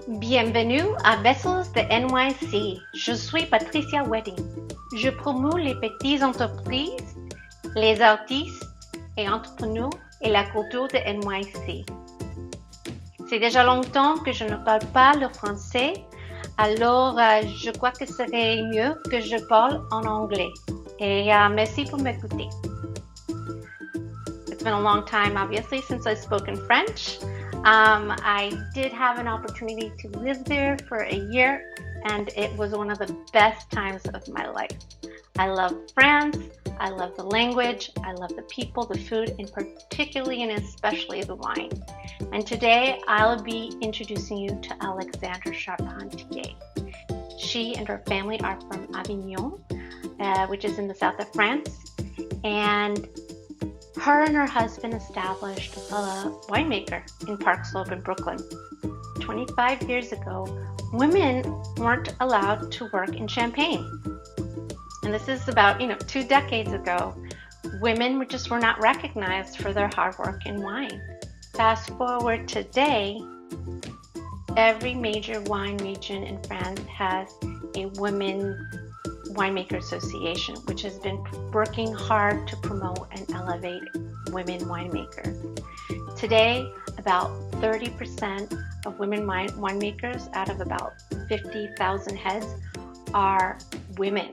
Bienvenue à Vessels de NYC. Je suis Patricia Wedding. Je promeus les petites entreprises, les artistes et entrepreneurs et la culture de NYC. C'est déjà longtemps que je ne parle pas le français, alors je crois que ce serait mieux que je parle en anglais. Et merci pour m'écouter. It's been a long time, obviously, since I've spoken French. I did have an opportunity to live there for a year, and it was one of the best times of my life. I love France, I love the language, I love the people, the food, and particularly and especially the wine. And today I'll be introducing you to Alexandra Charpentier. She and her family are from Avignon, which is in the south of France, and her and her husband established a winemaker in Park Slope in Brooklyn. 25 years ago, women weren't allowed to work in Champagne. And this is about, 2 decades ago. Women were not recognized for their hard work in wine. Fast forward today, every major wine region in France has a women winemaker association, which has been working hard to promote and elevate women winemakers. Today, about 30% of women winemakers out of about 50,000 heads are women.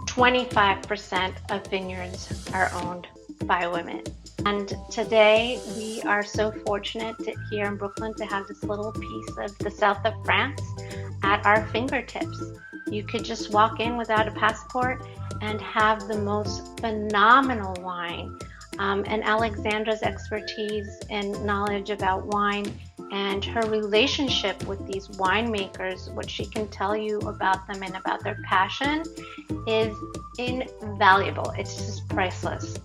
25% of vineyards are owned by women. And today we are so fortunate here in Brooklyn to have this little piece of the south of France at our fingertips. You could just walk in without a passport and have the most phenomenal wine. And Alexandra's expertise and knowledge about wine and her relationship with these winemakers, what she can tell you about them and about their passion is invaluable. It's just priceless.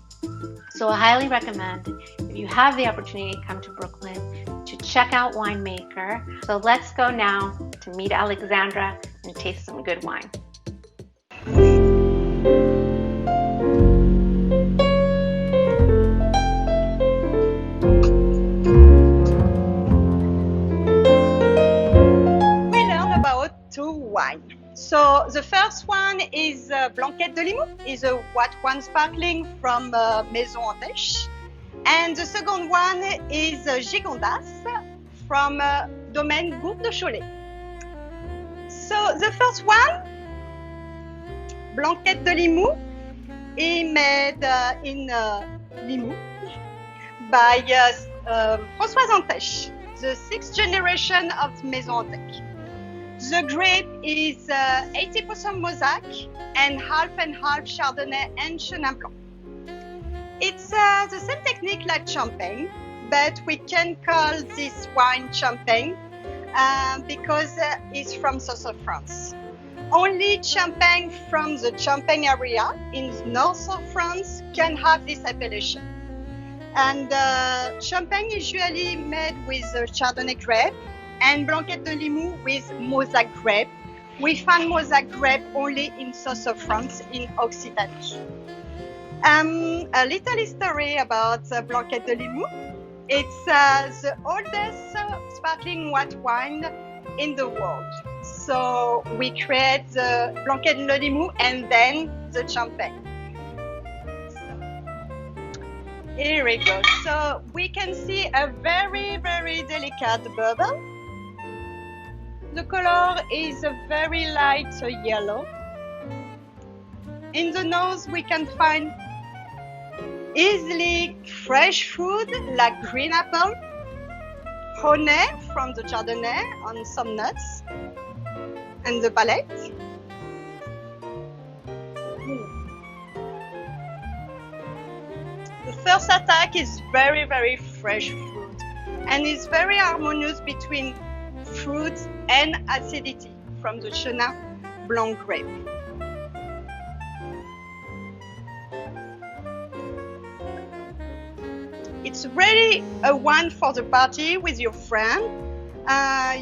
So I highly recommend, if you have the opportunity to come to Brooklyn, to check out Winemak'her. So let's go now to meet Alexandra and taste some good wine. We learn about 2 wines. So the first one is Blanquette de Limoux, is a white wine sparkling from Maison Antèche. And the second one is Gigondas from Domaine Groupe de Cholet. So the first one, Blanquette de Limoux, is made in Limoux by Françoise Antèche, the 6th generation of Maison Antèche. The grape is 80% Mosaic and half Chardonnay and Chenin Blanc. It's the same technique like Champagne, but we can call this wine Champagne because it's from south of France. Only Champagne from the Champagne area in the north of France can have this appellation. And Champagne is usually made with Chardonnay grape and Blanquette de Limoux with Mosaic grape. We find Mosaic grape only in south of France in Occitanie. A little history about Blanquette de Limoux. It's the oldest sparkling white wine in the world. So we create the Blanquette de Limoux and then the Champagne. Here we go. So we can see a very, very delicate bubble. The color is a very light yellow. In the nose, we can find easily fresh food like green apple, honey from the Chardonnay on some nuts, and the palate. The first attack is very, very fresh fruit and is very harmonious between fruit and acidity from the Chenin Blanc grape. It's really a wine for the party with your friend.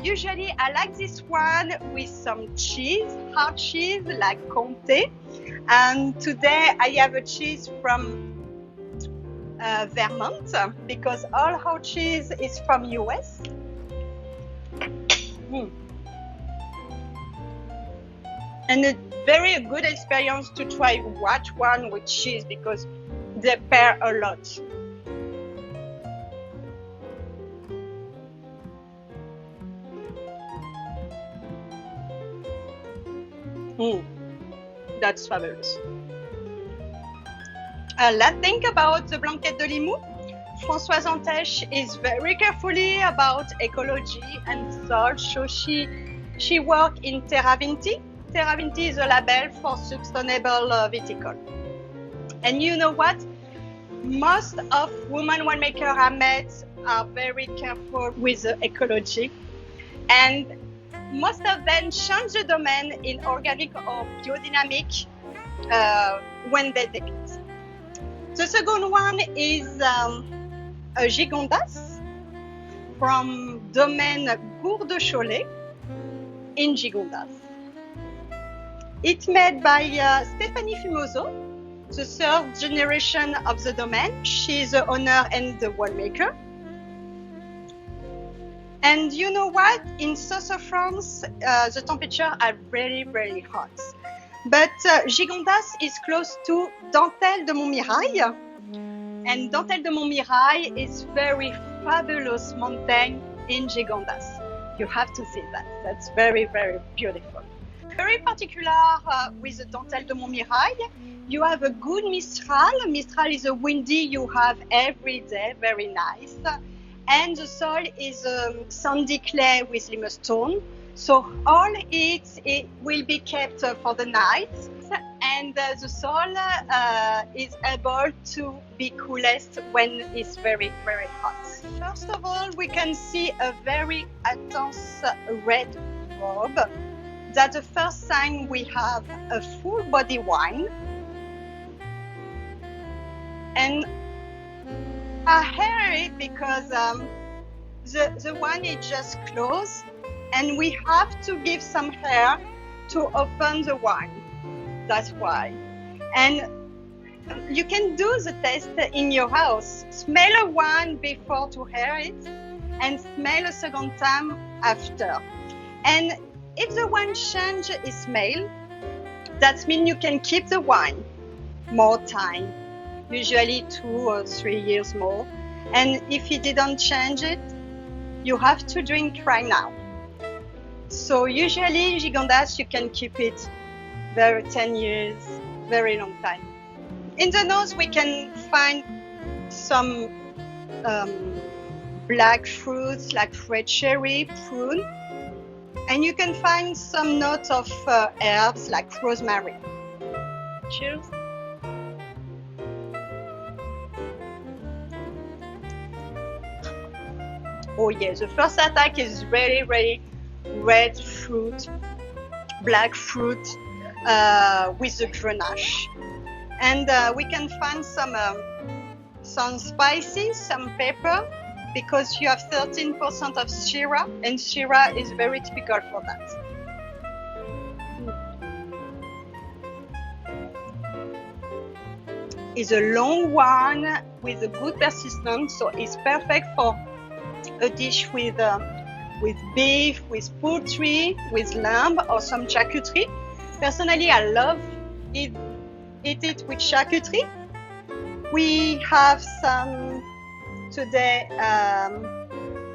Usually I like this one with some cheese, hard cheese like Comté. And today I have a cheese from Vermont, because all our cheese is from US. And a very good experience to try white one with cheese because they pair a lot. That's fabulous. Let's think about the Blanquette de Limoux. Françoise Antèche is very carefully about ecology and soil, so she works in Terra Vinti. Terra Vinti is a label for sustainable viticole. And you know what? Most of women winemakers I met are very careful with the ecology, and most of them change the domain in organic or biodynamic when they take it. The second one is a Gigondas from domaine Gourde de Cholet in Gigondas. It's made by Stéphanie Fumoso, the third generation of the domain. She's the owner and the winemaker. And you know what? In south of France, the temperatures are very, very hot. But Gigondas is close to Dentelle de Montmirail. And Dentelle de Montmirail is very fabulous mountain in Gigondas. You have to see that. That's very, very beautiful. Very particular with the Dentelle de Montmirail. You have a good Mistral. Mistral is a windy you have every day, very nice. And the soil is sandy clay with limestone. So all it will be kept for the night. And the soil is able to be coolest when it's very, very hot. First of all, we can see a very intense red robe. That's the first time we have a full body wine. And I hear it because the wine is just closed and we have to give some air to open the wine. That's why. And you can do the test in your house. Smell a wine before to hear it and smell a second time after. And if the wine change its smell, that means you can keep the wine more time, usually 2 or 3 years more. And if it didn't change it, you have to drink right now. So usually Gigondas, you can keep it 10 years, very long time. In the nose, we can find some black fruits like red cherry, prune, and you can find some notes of herbs like rosemary. Cheers. Oh yeah, the first attack is really, really red fruit, black fruit with the grenache. And we can find some spices, some pepper, because you have 13% of Syrah, and Syrah is very typical for that. It's a long one with a good persistence, so it's perfect for a dish with beef, with poultry, with lamb, or some charcuterie. Personally, I love eat it with charcuterie. We have some today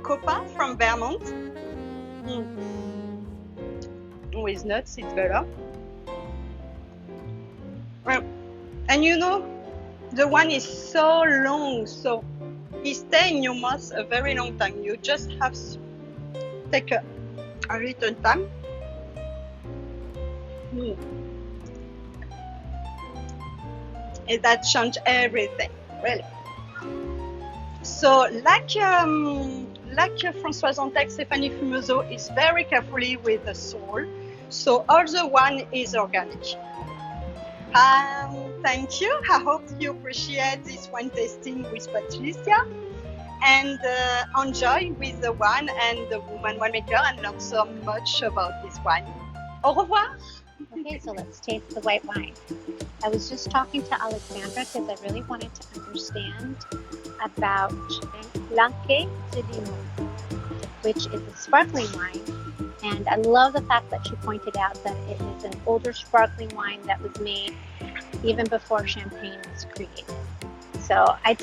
Copa from Vermont. With nuts, it's better. And you know, the one is so long, so it stays in your mouth a very long time. You just have to take a little time. And that changes everything, really. So, like Françoise Antèche, Stéphanie Fumoso is very carefully with the soil. So all the wine is organic. Thank you. I hope you appreciate this wine tasting with Patricia and enjoy with the wine and the woman winemaker and learn so much about this wine. Au revoir. Okay, so let's taste the white wine. I was just talking to Alexandra because I really wanted to understand about Blanquette de Limoux, which is a sparkling wine. And I love the fact that she pointed out that it is an older sparkling wine that was made even before champagne was created. So I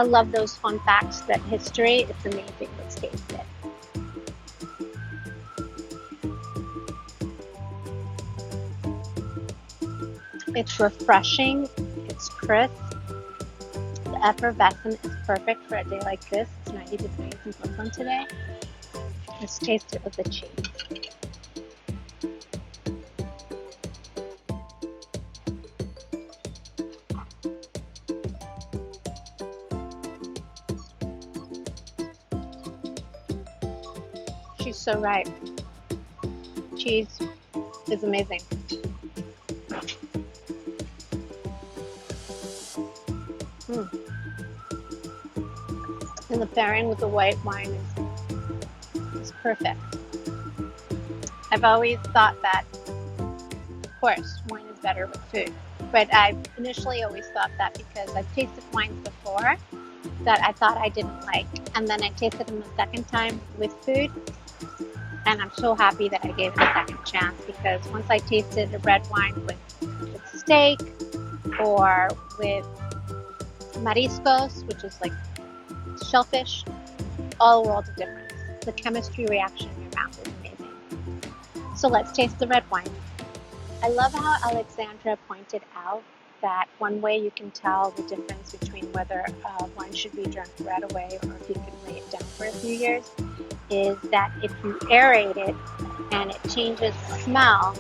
love those fun facts, that history. It's amazing. Let's taste it. It's refreshing. It's crisp. The effervescent is perfect for a day like this. It's 90 degrees in Brooklyn today. Let's taste it with the cheese. She's so right. Cheese is amazing. And the pairing with the white wine is perfect. I've always thought that, of course, wine is better with food. But I initially always thought that because I've tasted wines before that I thought I didn't like. And then I tasted them a second time with food. And I'm so happy that I gave it a second chance, because once I tasted a red wine with steak or with mariscos, which is like shellfish, all world of difference. The chemistry reaction in your mouth is amazing. So let's taste the red wine. I love how Alexandra pointed out that one way you can tell the difference between whether wine should be drunk right away or if you can lay it down for a few years is that if you aerate it and it changes smell,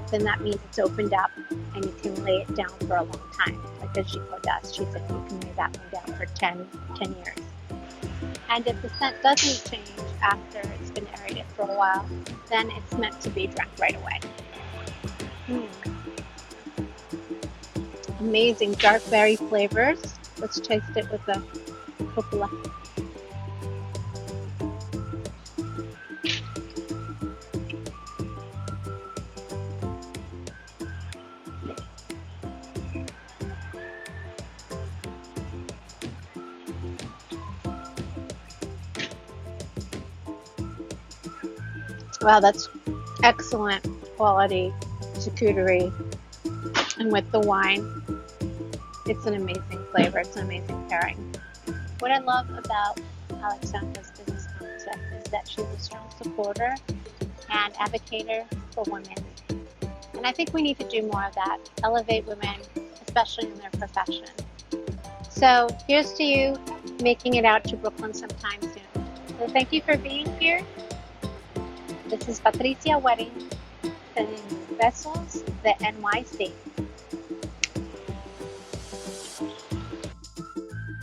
then that means it's opened up and you can lay it down for a long time. Like the Gigondas, she said you can lay that one down for 10 years. And if the scent doesn't change after it's been aerated for a while, then it's meant to be drunk right away. Amazing dark berry flavors. Let's taste it with the coppola. Wow, that's excellent quality charcuterie. And with the wine, it's an amazing flavor. It's an amazing pairing. What I love about Alexandra's business concept is that she's a strong supporter and advocator for women. And I think we need to do more of that, elevate women, especially in their profession. So here's to you making it out to Brooklyn sometime soon. So thank you for being here. This is Patricia Wedding, sending besos de NYC.